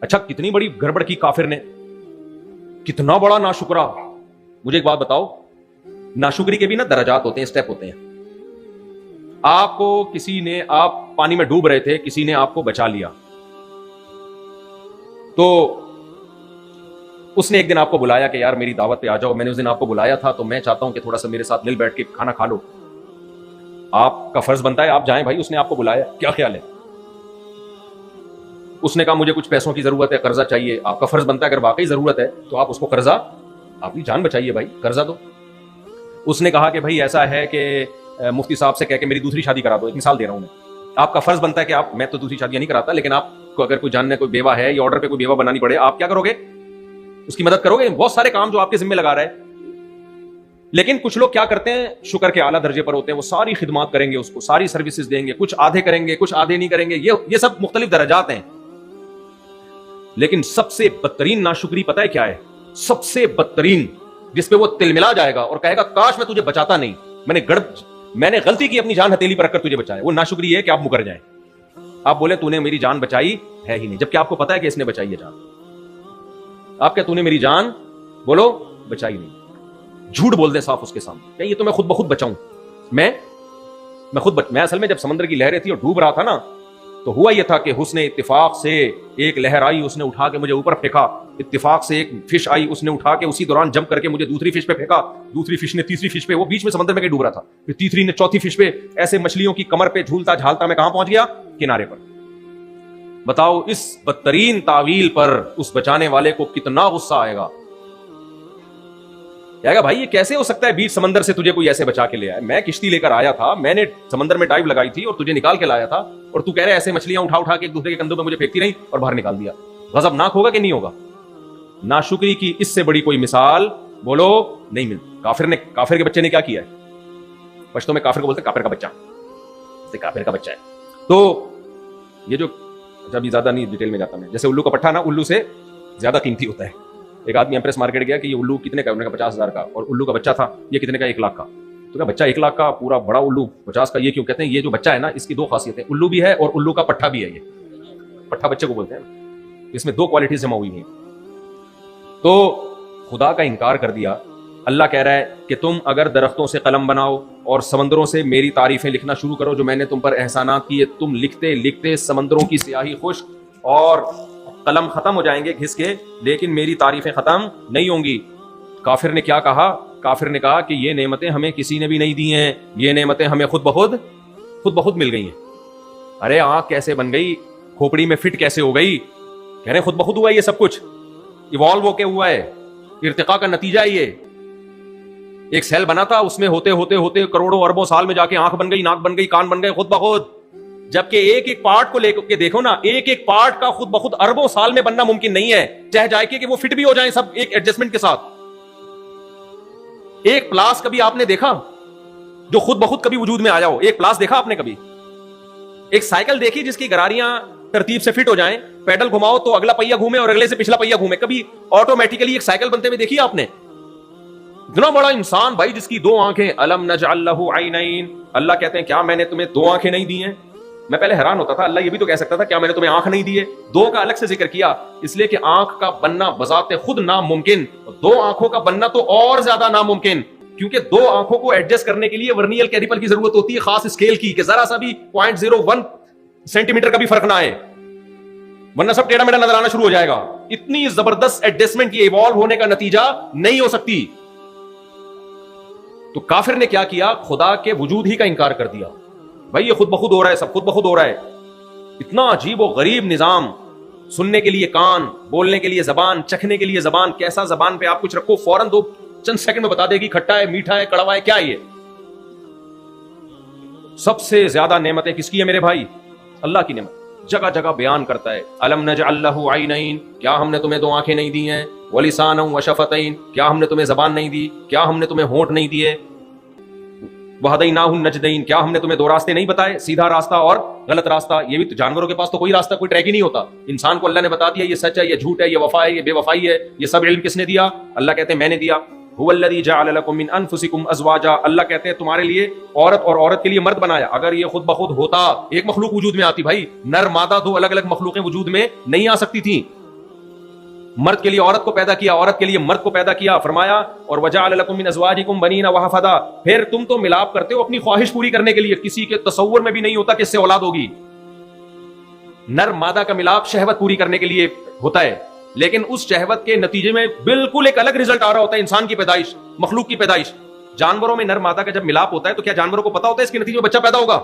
اچھا کتنی بڑی گڑبڑ کی کافر نے, کتنا بڑا ناشکرا. مجھے ایک بات بتاؤ, ناشکری کے بھی نا درجات ہوتے ہیں, اسٹیپ ہوتے ہیں. آپ کو کسی نے, آپ پانی میں ڈوب رہے تھے, کسی نے آپ کو بچا لیا, تو اس نے ایک دن آپ کو بلایا کہ یار میری دعوت پہ آ جاؤ, میں نے اس دن آپ کو بلایا تھا تو میں چاہتا ہوں کہ تھوڑا سا میرے ساتھ مل بیٹھ کے کھانا کھا لو. آپ کا فرض بنتا ہے آپ جائیں بھائی, اس نے آپ کو بلایا, کیا خیال ہے؟ اس نے کہا مجھے کچھ پیسوں کی ضرورت ہے, قرضہ چاہیے. آپ کا فرض بنتا ہے اگر واقعی ضرورت ہے تو آپ اس کو قرضہ, آپ کی جان بچائیے بھائی, قرضہ دو. اس نے کہا کہ بھائی ایسا ہے کہ مفتی صاحب سے کہہ کے میری دوسری شادی کرا دو, ایک مثال دے رہا ہوں میں. آپ کا فرض بنتا ہے کہ آپ, میں تو دوسری شادیاں نہیں کراتا, لیکن آپ کو اگر کوئی جاننے کوئی بیوہ ہے یا آرڈر پہ کوئی بیوہ بنانی پڑے, آپ کیا کرو گے؟ اس کی مدد کرو گے. بہت سارے کام جو آپ کے ذمہ لگا رہا ہے. لیکن کچھ لوگ کیا کرتے ہیں, شکر کے اعلیٰ درجے پر ہوتے ہیں, وہ ساری خدمات کریں گے, اس کو ساری سروسز دیں گے, کچھ آدھے کریں گے, کچھ آدھے نہیں کریں گے. یہ سب مختلف درجات ہیں. لیکن سب سے بدترین ناشکری پتہ ہے کیا ہے؟ سب سے بدترین, جس پہ وہ تل ملا جائے گا اور کہے گا کاش میں تجھے بچاتا نہیں, میں نے غلطی کی اپنی جان ہتھیلی پر رکھ کر تجھے بچایا. وہ ناشکری ہے کہ آپ مکر جائیں, آپ بولے تو نے میری جان بچائی ہے ہی نہیں, جبکہ آپ کو پتا ہے کہ اس نے بچائی ہے جان. آپ کہتے تو نے میری جان بولو بچائی نہیں, جھوٹ بول دیں صاف اس کے سامنے کہ یہ تو میں خود بخود بچاؤں. میں اصل میں جب سمندر کی لہریں تھی اور ڈوب رہا تھا نا, تو ہوا یہ تھا کہ حسن اتفاق سے ایک لہر آئی, اس نے اٹھا کے مجھے اوپر پھینکا. اتفاق سے ایک فش آئی, اس نے اٹھا کے اسی دوران جمپ کر کے مجھے دوسری فش پہ پھینکا. دوسری فش نے تیسری فش پہ, وہ بیچ میں سمندر میں کہیں ڈوب رہا تھا, پھر تیسری نے چوتھی فش پہ. ایسے مچھلیوں کی کمر پہ جھولتا جھالتا میں کہاں پہنچ گیا؟ کنارے پر. بتاؤ اس بدترین تعویل پر اس بچانے والے کو کتنا غصہ آئے گا. کہے گا بھائی یہ کیسے ہو سکتا ہے, بیچ سمندر سے تجھے کوئی ایسے بچا کے لے آیا, میں کشتی لے کر آیا تھا, میں نے سمندر میں ڈائیو لگائی تھی اور تجھے نکال کے لایا تھا, اور تو کہہ رہے ایسے مچھلیاں اٹھا اٹھا کے ایک دوسرے کے کندھوں پہ مجھے پھینکتی رہی اور باہر نکال دیا. غضبناک ہوگا کہ نہیں ہوگا؟ ناشکری کی اس سے بڑی کوئی مثال بولو نہیں ملتی. کافر کے بچے نے کیا کیا ہے؟ پشتوں میں کافر کو بولتے کافر کا بچہ, کافر کا بچہ ہے. تو یہ جو, ابھی زیادہ نہیں ڈیٹیل میں جاتا میں, جیسے الو کا پٹھا نا الو سے زیادہ قیمتی ہوتا ہے. ایک آدمی ایمپریس مارکیٹ گیا کہ یہ الو کتنے کا, انہوں نے کہا 50,000 کا, اور الو کا بچہ تھا یہ کتنے کا, 1 لاکھ کا. تو کہا بچہ 1 لاکھ کا, پورا بڑا الو 50 کا. یہ کیوں کہتے ہیں؟ یہ جو بچہ ہے نا اس کی 2 خاصیتیں, الو بھی ہے اور الو کا پٹھا بھی ہے. یہ پٹھا بچے کو بولتے ہیں, اس میں 2 کوالٹیز جمع ہوئی ہیں. تو خدا کا انکار کر دیا. اللہ کہہ رہا ہے کہ تم اگر درختوں سے قلم بناؤ اور سمندروں سے میری تعریفیں لکھنا شروع کرو جو میں نے تم پر احسانات کیے, تم لکھتے لکھتے سمندروں کی سیاہی خشک اور قلم ختم ہو جائیں گے گھس کے, لیکن میری تعریفیں ختم نہیں ہوں گی. کافر نے کیا کہا؟ کافر نے کہا کہ یہ نعمتیں ہمیں کسی نے بھی نہیں دی ہیں, یہ نعمتیں ہمیں خود بخود مل گئی ہیں. ارے آنکھ کیسے بن گئی, کھوپڑی میں فٹ کیسے ہو گئی؟ کہہ رہے خود بخود ہوا ہے یہ سب کچھ, ایوالو ہو کے ہوا ہے, ارتقاء کا نتیجہ ہے. یہ ایک سیل بنا تھا, اس میں ہوتے ہوتے ہوتے کروڑوں اربوں سال میں جا کے آنکھ بن گئی, ناک بن گئی, کان بن گئے خود بخود. جبکہ ایک ایک پارٹ کو لے کے دیکھو نا, ایک ایک پارٹ کا خود بخود اربوں سال میں بننا ممکن نہیں ہے. چاہے جائے کہ وہ فٹ بھی ہو جائیں سب ایک ایڈجسٹمنٹ کے ساتھ. ایک پلاس کبھی آپ نے دیکھا جو خود بخود کبھی وجود میں آیا ہو؟ ایک پلاس دیکھا آپ نے کبھی؟ ایک سائیکل دیکھی جس کی گراریاں ترتیب سے فٹ ہو جائیں, پیڈل گھماؤ تو اگلا پہیا گھومے اور اگلے سے پچھلا پہیا گھومے, کبھی آٹومیٹیکلی ایک سائیکل بنتے ہوئے دیکھی آپ نے؟ اتنا بڑا انسان بھائی جس کی 2 آنکھیں, الم نجعل لہ عینین. اللہ کہتے ہیں کیا میں نے تمہیں 2 آنکھیں نہیں دی ہیں؟ میں پہلے حیران ہوتا تھا, اللہ یہ بھی تو کہہ سکتا تھا کیا میں نے تمہیں آنکھ نہیں دی ہے؟ 2 کا الگ سے ذکر کیا اس لیے کہ آنکھ کا بننا بذات خود ناممکن, 2 آنکھوں کا بننا تو اور زیادہ ناممکن, کیونکہ 2 آنکھوں کو ایڈجسٹ کرنے کے لیے ورنیل کیلیپر کی ضرورت ہوتی ہے, خاص اسکیل کی, کہ ذرا سا بھی 0.01 سینٹی میٹر کا بھی فرق نہ آئے, ورنہ سب ٹیڑھا میڑھا نظر آنا شروع ہو جائے گا. اتنی زبردست ایڈجسٹمنٹ کی ایوالو ہونے کا نتیجہ نہیں ہو سکتی. تو کافر نے کیا کیا؟ خدا کے وجود ہی کا انکار کر دیا. بھائی یہ خود بخود ہو رہا ہے, سب خود بخود ہو رہا ہے. اتنا عجیب و غریب نظام, سننے کے لیے کان, بولنے کے لیے زبان, چکھنے کے لیے زبان. کیسا زبان پہ آپ کچھ رکھو فوراً 2 چند سیکنڈ میں بتا دے گی کھٹا ہے, میٹھا ہے, کڑوا ہے, کیا ہے یہ. سب سے زیادہ نعمتیں کس کی ہے میرے بھائی؟ اللہ کی نعمت. جگہ جگہ بیان کرتا ہے, الم نجعل لہ عینین, کیا ہم نے تمہیں 2 آنکھیں نہیں دی ہیں؟ ولسانا وشفتین, کیا ہم نے تمہیں زبان نہیں دی؟ کیا ہم نے تمہیں ہونٹ نہیں دیے؟ وہدیناہ النجدین, کیا ہم نے تمہیں 2 راستے نہیں بتائے, سیدھا راستہ اور غلط راستہ. یہ بھی تو جانوروں کے پاس تو کوئی راستہ, کوئی ٹریک ہی نہیں ہوتا. انسان کو اللہ نے بتا دیا یہ سچ ہے, یہ جھوٹ ہے, یہ وفا ہے, یہ بے وفائی ہے. یہ سب علم کس نے دیا؟ اللہ کہتے ہیں میں نے دیا. هو الذی جعل لکم من انفسکم ازواجا, اللہ کہتے ہیں تمہارے لیے عورت اور عورت کے لیے مرد بنایا. اگر یہ خود بخود ہوتا, ایک مخلوق وجود میں آتی, بھائی نر مادہ 2 الگ الگ مخلوقیں وجود میں نہیں آ سکتی تھیں. مرد کے لیے عورت کو پیدا کیا, عورت کے لیے مرد کو پیدا کیا. فرمایا اور وجعل لکم من ازواجکم بنین وحفدا, پھر تم تو ملاپ کرتے ہو اپنی خواہش پوری کرنے کے لیے, کسی کے تصور میں بھی نہیں ہوتا کہ اس سے اولاد ہوگی. نر مادہ کا ملاپ شہوت پوری کرنے کے لیے ہوتا ہے, لیکن اس شہوت کے نتیجے میں بالکل ایک الگ رزلٹ آ رہا ہوتا ہے, انسان کی پیدائش, مخلوق کی پیدائش. جانوروں میں نر مادہ کا جب ملاپ ہوتا ہے تو کیا جانوروں کو پتا ہوتا ہے اس کے نتیجے میں بچہ پیدا ہوگا؟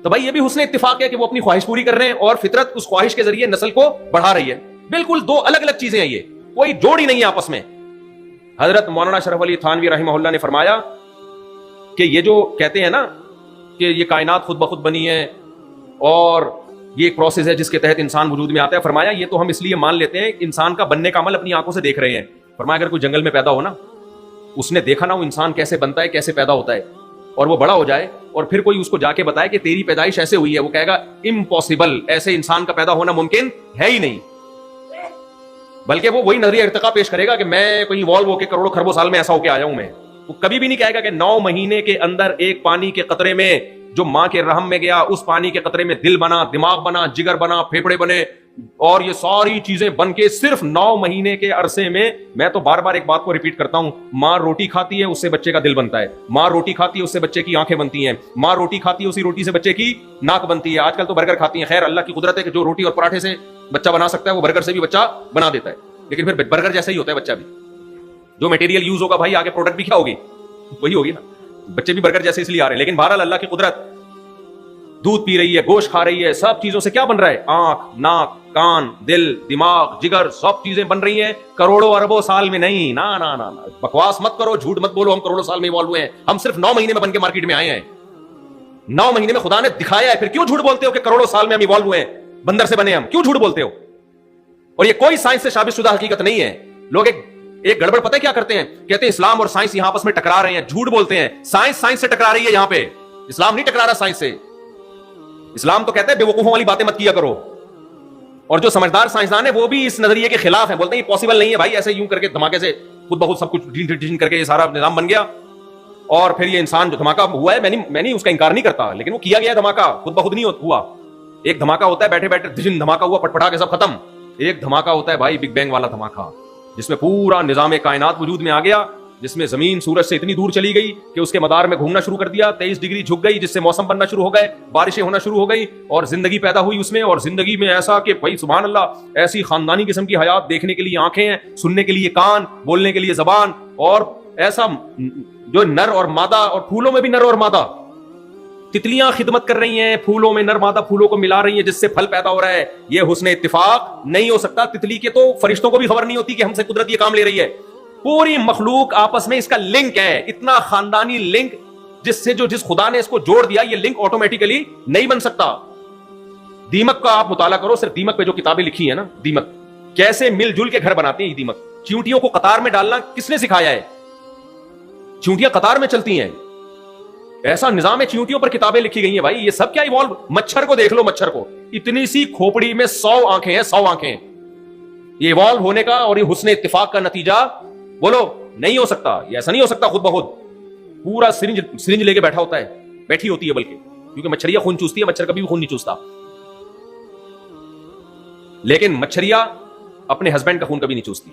تو بھائی یہ بھی حسن اتفاق ہے کہ وہ اپنی خواہش پوری کر رہے ہیں اور فطرت اس خواہش کے ذریعے نسل کو بڑھا رہی ہے. بالکل دو الگ الگ چیزیں ہیں, یہ کوئی جوڑ ہی نہیں ہے آپس میں. حضرت مولانا شرف علی تھانوی رحمہ اللہ نے فرمایا کہ یہ جو کہتے ہیں نا کہ یہ کائنات خود بخود بنی ہے اور یہ ایک پروسیس ہے جس کے تحت انسان وجود میں آتا ہے, فرمایا یہ تو ہم اس لیے مان لیتے ہیں انسان کا بننے کا عمل اپنی آنکھوں سے دیکھ رہے ہیں. فرمایا اگر کوئی جنگل میں پیدا ہو نا, اس نے دیکھا نا وہ انسان کیسے بنتا ہے, کیسے پیدا ہوتا ہے, اور وہ بڑا ہو جائے اور پھر کوئی اس کو جا کے بتائے کہ تیری پیدائش ایسے ہوئی ہے, وہ کہے گا امپاسبل, ایسے انسان کا پیدا ہونا ممکن ہے ہی نہیں. بلکہ وہ وہی نظریہ ارتقا پیش کرے گا کہ میں کوئی ایوالو ہو کے کروڑوں خربوں سال میں ایسا ہو کے آیا ہوں میں. وہ کبھی بھی نہیں کہے گا کہ 9 مہینے کے اندر ایک پانی کے قطرے میں جو ماں کے رحم میں گیا, اس پانی کے قطرے میں دل بنا, دماغ بنا, جگر بنا, پھیپھڑے بنے, اور یہ ساری چیزیں بن کے صرف 9 مہینے کے عرصے میں. میں تو بار بار ایک بات کو ریپیٹ کرتا ہوں, ماں روٹی کھاتی ہے اس سے بچے کا دل بنتا ہے, ماں روٹی کھاتی ہے اس سے بچے کی آنکھیں بنتی ہیں, ماں روٹی کھاتی ہے اسی روٹی سے بچے کی ناک بنتی ہے. آج کل تو برگر کھاتی ہیں, خیر اللہ کی قدرت ہے کہ جو روٹی اور پراٹھے سے بچہ بنا سکتا ہے وہ برگر سے بھی بچہ بنا دیتا ہے, لیکن پھر برگر جیسا ہی ہوتا ہے بچہ بھی. جو میٹیریل یوز ہوگا بھائی آگے پروڈکٹ بھی کیا ہوگی, وہی ہوگی نا. بچے بھی برگر جیسے اس لیے آ رہے ہیں, لیکن بہرحال اللہ کی قدرت دودھ پی رہی ہے, گوشت کھا رہی ہے, سب چیزوں سے کیا بن رہا ہے, آنکھ, ناک, کان, دل, دماغ, جگر, سب چیزیں بن رہی ہیں کروڑوں اربوں سال میں نہیں. نا نا نا بکواس مت کرو, جھوٹ مت بولو, ہم کروڑوں سال میں ایوالو ہوئے ہیں. ہم صرف 9 مہینے میں بن کے مارکیٹ میں آئے ہیں. 9 مہینے میں خدا نے دکھایا ہے, پھر کیوں جھوٹ بولتے ہو کہ کروڑوں سال میں ہم ایوالو ہوئے ہیں, بندر سے بنے ہم, کیوں جھوٹ بولتے ہو؟ اور یہ کوئی سائنس سے ثابت شدہ حقیقت نہیں ہے. لوگ ایک گڑبڑ پتہ ہے کیا کرتے ہیں, کہتے ہیں اسلام اور سائنس یہاں آپس میں ٹکرا رہے ہیں. جھوٹ بولتے ہیں, سائنس سے ٹکرا رہی ہے یہاں پہ, اسلام نہیں ٹکرا رہا سائنس سے. اسلام تو کہتا ہے بے وقوفوں والی باتیں مت کیا کرو, اور جو سمجھدار سائنسدان ہیں وہ بھی اس نظریے کے خلاف ہیں, بولتے ہیں یہ پاسبل نہیں ہے بھائی, ایسے یوں کر کے دھماکے سے خود بخود سب کچھ ڈیزائن کر کے یہ سارا نظام بن گیا, اور پھر یہ انسان جو دھماکہ ہوا ہے, میں نہیں اس کا انکار نہیں کرتا, لیکن وہ کیا گیا دھماکہ, خود بخود نہیں ہوا. ایک دھماکہ ہوتا ہے بیٹھے بیٹھے دھماکہ ہوا, پٹپٹا کے سب ختم. ایک دھماکہ ہوتا ہے بھائی بگ بینگ والا دھماکہ, جس میں پورا نظام کائنات وجود میں آ گیا, جس میں زمین سورج سے اتنی دور چلی گئی کہ اس کے مدار میں گھومنا شروع کر دیا, 23 ڈگری جھک گئی, جس سے موسم بننا شروع ہو گئے, بارشیں ہونا شروع ہو گئی, اور زندگی پیدا ہوئی اس میں. اور زندگی میں ایسا کہ بھائی سبحان اللہ, ایسی خاندانی قسم کی حیات, دیکھنے کے لیے آنکھیں ہیں, سننے کے لیے کان, بولنے کے لیے زبان, اور ایسا جو نر اور مادہ, اور پھولوں میں بھی نر اور مادہ, تتلیاں خدمت کر رہی ہیں پھولوں میں, نر مادہ پھولوں کو ملا رہی ہیں جس سے پھل پیدا ہو رہا ہے. یہ حسن اتفاق نہیں ہو سکتا. تتلی کے تو فرشتوں کو بھی خبر نہیں ہوتی کہ ہم سے قدرت یہ کام لے رہی ہے. پوری مخلوق آپس میں اس کا لنک ہے, اتنا خاندانی لنک, جس خدا نے اس کو جوڑ دیا, یہ لنک آٹومیٹیکلی نہیں بن سکتا. دیمک کا آپ مطالعہ کرو, صرف دیمک پہ جو کتابیں لکھی ہیں نا, دیمک کیسے مل جل کے گھر بناتے ہیں. یہ دیمک چیونٹیوں کو قطار میں ڈالنا کس نے سکھایا ہے؟ چیونٹیاں قطار میں چلتی ہیں, ایسا نظام ہے, چیونٹیوں پر کتابیں لکھی گئی ہیں. بھائی یہ سب کیا ایوالو. مچھر کو دیکھ لو, مچھر کو اتنی سی کھوپڑی میں 100 آنکھیں ہیں, 100 آنکھیں. یہ ایوالو ہونے کا اور یہ حسن اتفاق کا نتیجہ بولو نہیں ہو سکتا. یہ ایسا نہیں ہو سکتا خود بخود. پورا سرنج لے کے بیٹھا ہوتا ہے, بیٹھی ہوتی ہے بلکہ, کیونکہ مچھریا خون چوستی ہے, مچھر کبھی بھی خون نہیں چوستا, لیکن مچھریا اپنے ہسبینڈ کا خون کبھی نہیں چوستی.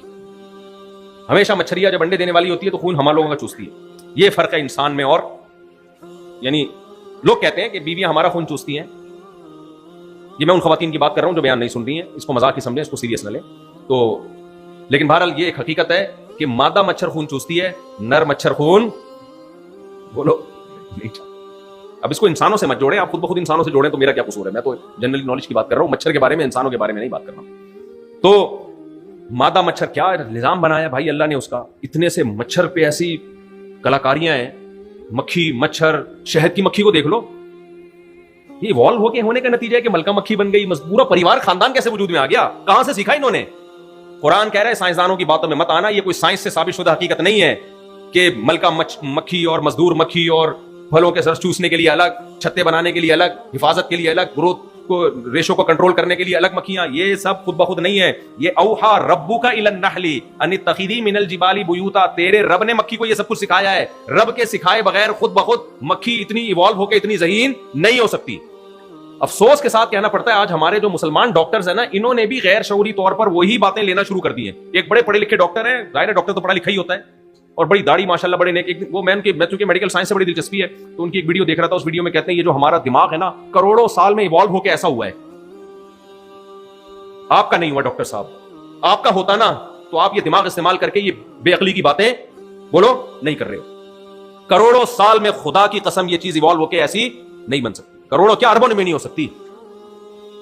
ہمیشہ مچھریا جب انڈے دینے والی ہوتی ہے تو خون ہمارے لوگوں کا چوستی ہے. یہ فرق ہے انسان میں. اور یعنی لوگ کہتے ہیں کہ بیویاں ہمارا خون چوستی ہیں. یہ میں ان خواتین کی بات کر رہا ہوں جو بیان نہیں سن رہی ہیں, اس کو مذاق ہی سمجھیں, اس کو سیریس نہ لیں. تو لیکن بہرحال یہ ایک حقیقت ہے کہ مادہ مچھر خون چوستی ہے, نر مچھر خون بولو نہیں. اب اس کو انسانوں سے مت جوڑیں, آپ خود بخود انسانوں سے جوڑیں تو میرا کیا قصور ہے. میں تو جنرل نالج کی بات کر رہا ہوں, مچھر کے بارے میں, انسانوں کے بارے میں نہیں بات کر رہا ہوں. تو مادہ مچھر کیا نظام بنایا بھائی اللہ نے اس کا. اتنے سے مچھر پہ ایسی کلاکاریاں ہیں. مکھی, مچھر, شہد کی مکھی کو دیکھ لو, یہ ایوالو ہو کے ہونے کا نتیجہ ہے کہ ملکہ مکھی بن گئی. پورا پریوار خاندان کیسے وجود میں آ گیا, کہاں سے سیکھا انہوں نے؟ قرآن کہہ رہا ہے سائنسدانوں کی باتوں میں مت آنا, یہ کوئی سائنس سے ثابت شدہ حقیقت نہیں ہے کہ ملکہ مکھی اور مزدور مکھی اور پھلوں کے رس چوسنے کے لیے الگ, چھتے بنانے کے لیے الگ, حفاظت کے لیے الگ, گروتھ کو ریشو کو کنٹرول کرنے کے لیے الگ مکھیاں. یہ سب خود بخود نہیں ہے. یہ اوحا ربک الی النحل ان اتخذی من الجبال بیوتا, تیرے رب نے مکھی کو یہ سب کچھ سکھایا ہے. رب کے سکھائے بغیر خود بخود مکھی اتنی ایوالو ہو کے اتنی ذہین نہیں ہو سکتی. افسوس کے ساتھ کہنا پڑتا ہے آج ہمارے جو مسلمان ڈاکٹرز ہیں نا, انہوں نے بھی غیر شعوری طور پر وہی باتیں لینا شروع کر دی ہیں. ایک بڑے پڑھے لکھے ڈاکٹر ہیں, ظاہر ہے ڈاکٹر تو پڑھا لکھا ہی ہوتا ہے, اور بڑی داڑھی ماشاءاللہ بڑے نیک, وہ میں چونکہ میڈیکل سائنس سے بڑی دلچسپی ہے تو ان کی ایک ویڈیو دیکھ رہا تھا, اس ویڈیو میں کہتے ہیں یہ جو ہمارا دماغ ہے نا کروڑوں سال میں ایوالو ہو کے ایسا ہوا ہے. آپ کا نہیں ہوا ڈاکٹر صاحب, آپ کا ہوتا نا تو آپ یہ دماغ استعمال کر کے یہ بے عقلی کی باتیں بولو نہیں کر رہے ہو. کروڑوں سال میں خدا کی قسم یہ چیز ایوالو ہو کے ایسی نہیں بن سکتی, کروڑوں کیا اربوں میں نہیں ہو سکتی.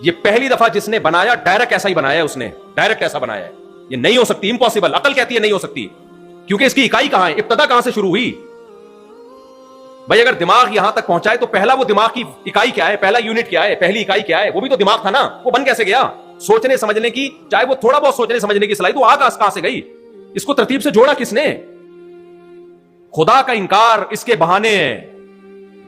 یہ پہلی دفعہ جس نے بنایا ڈائریکٹ ایسا ہی بنایا ہے, اس نے ڈائریکٹ ایسا بنایا ہے. یہ نہیں ہو سکتی, امپاسبل. عقل کہتی ہے نہیں ہو سکتی, کیونکہ اس کی اکائی کہاں ہے, ابتدا کہاں سے شروع ہوئی. بھائی اگر دماغ یہاں تک پہنچائے تو پہلا وہ دماغ کی اکائی کیا ہے, پہلا یونٹ کیا ہے, پہلی اکائی کیا ہے, وہ بھی تو دماغ تھا نا. وہ بن کیسے گیا؟ سوچنے سمجھنے کی, چاہے وہ تھوڑا بہت سوچنے سمجھنے کی صلاحیت, تو آغاز کہاں سے گئی؟ اس کو ترتیب سے جوڑا کس نے؟ خدا کا انکار اس کے بہانے ہیں.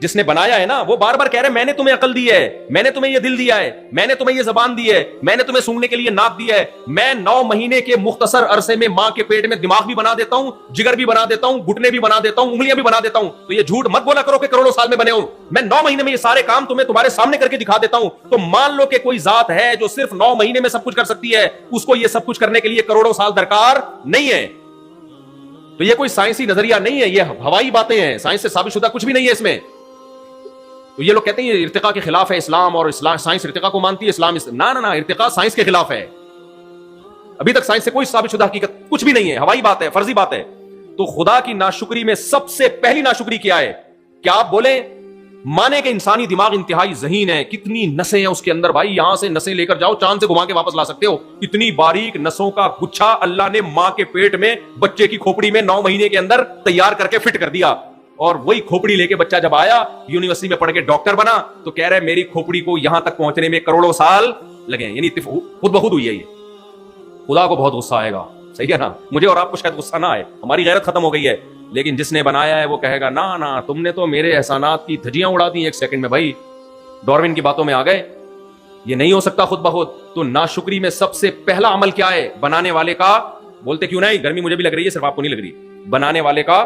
جس نے بنایا ہے نا وہ بار بار کہہ رہے ہیں میں نے تمہیں عقل دی ہے, میں نے تمہیں یہ دل دیا ہے, میں نے تمہیں یہ زبان دی ہے, میں نے تمہیں سونگنے کے لیے ناک دی ہے, میں 9 مہینے کے مختصر عرصے میں ماں کے پیٹ میں دماغ بھی بنا دیتا ہوں, جگر بھی بنا دیتا ہوں, گھٹنے بھی بنا دیتا ہوں, انگلیاں بھی بنا دیتا ہوں. تو یہ جھوٹ مت بولا کرو کہ کروڑوں سال میں بنے ہو. میں 9 مہینے میں یہ سارے کام تمہارے سامنے کر کے دکھا دیتا ہوں. تو مان لو کہ کوئی ذات ہے جو صرف 9 مہینے میں سب کچھ کر سکتی ہے, اس کو یہ سب کچھ کرنے کے لیے کروڑوں سال درکار نہیں ہے. تو یہ کوئی سائنسی نظریہ نہیں ہے, یہ ہوائی باتیں ہیں, سائنس سے ثابت شدہ کچھ بھی نہیں ہے اس میں. تو یہ لوگ کہتے ہیں یہ ارتقاء کے خلاف ہے اسلام, اور اسلام سائنس ارتقاء کو مانتی ہے, اسلام نہ ارتقاء سائنس کے خلاف ہے. ابھی تک سائنس سے کوئی ثابت شدہ حقیقت کچھ بھی نہیں ہے, ہوائی بات ہے, فرضی بات ہے. تو خدا کی ناشکری میں سب سے پہلی ناشکری کیا ہے؟ کیا آپ بولیں مانے کہ انسانی دماغ انتہائی ذہین ہے, کتنی نسیں ہیں اس کے اندر بھائی, یہاں سے نسیں لے کر جاؤ چاند سے گھما کے واپس لا سکتے ہو. اتنی باریک نسوں کا گچھا اللہ نے ماں کے پیٹ میں بچے کی کھوپڑی میں 9 مہینے کے اندر تیار کر کے فٹ کر دیا. اور وہی کھوپڑی لے کے بچہ جب آیا یونیورسٹی میں پڑھ کے ڈاکٹر بنا تو کہہ رہے میری کھوپڑی کو یہاں تک پہنچنے میں کروڑوں سال لگے. یعنی خود بخود ہوئی ہے یہ. خدا کو بہت غصہ آئے گا, صحیح ہے نا. مجھے اور آپ کو شاید غصہ نہ آئے, ہماری غیرت ختم ہو گئی ہے, لیکن جس نے بنایا ہے وہ کہے گا نا تم نے تو میرے احسانات کی دھجیاں اڑا دی 1 سیکنڈ میں. بھائی ڈاروین کی باتوں میں آ گئے, یہ نہیں ہو سکتا خود بخود. تو ناشکری میں سب سے پہلا عمل کیا ہے؟ بنانے والے کا, بولتے کیوں نہیں, گرمی مجھے بھی لگ رہی ہے, صرف آپ کو نہیں لگ رہی, بنانے والے کا